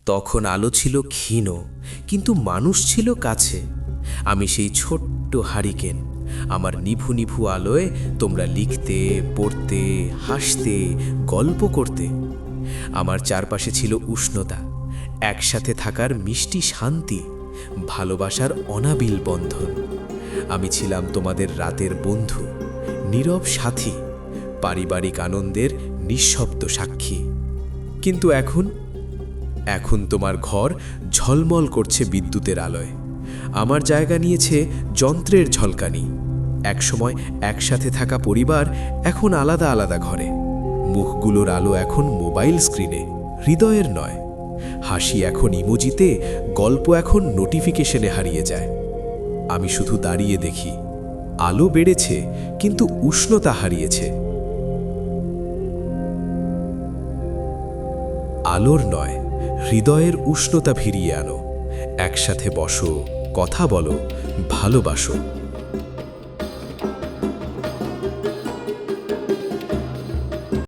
তখন আলো ছিল ক্ষীণ, কিন্তু মানুষ ছিল কাছে। আমি সেই ছোট্ট হারিকেন। আমার নিভু নিভু আলোয় তোমরা লিখতে, পড়তে, হাসতে, গল্প করতে। আমার চারপাশে ছিল উষ্ণতা, একসাথে থাকার মিষ্টি শান্তি, ভালোবাসার অনাবিল বন্ধন। আমি ছিলাম তোমাদের রাতের বন্ধু, নীরব সাথী, পারিবারিক আনন্দের নিঃশব্দ সাক্ষী। কিন্তু এখন তোমার ঘর ঝলমল করছে বিদ্যুতের আলোয়। আমার জায়গা নিয়েছে যন্ত্রের ঝলকানি। একসময় একসাথে থাকা পরিবার এখন আলাদা আলাদা ঘরে। মুখগুলোর আলো এখন মোবাইল স্ক্রিনে, হৃদয়ের নয়। হাসি এখন ইমোজিতে, গল্প এখন নোটিফিকেশনে হারিয়ে যায়। আমি শুধু দাঁড়িয়ে দেখি, আলো বেড়েছে কিন্তু উষ্ণতা হারিয়েছে। আলোর নয়, হৃদয়ের উষ্ণতা ফিরিয়ে আনো। একসাথে বসো, কথা বলো, ভালোবাসো।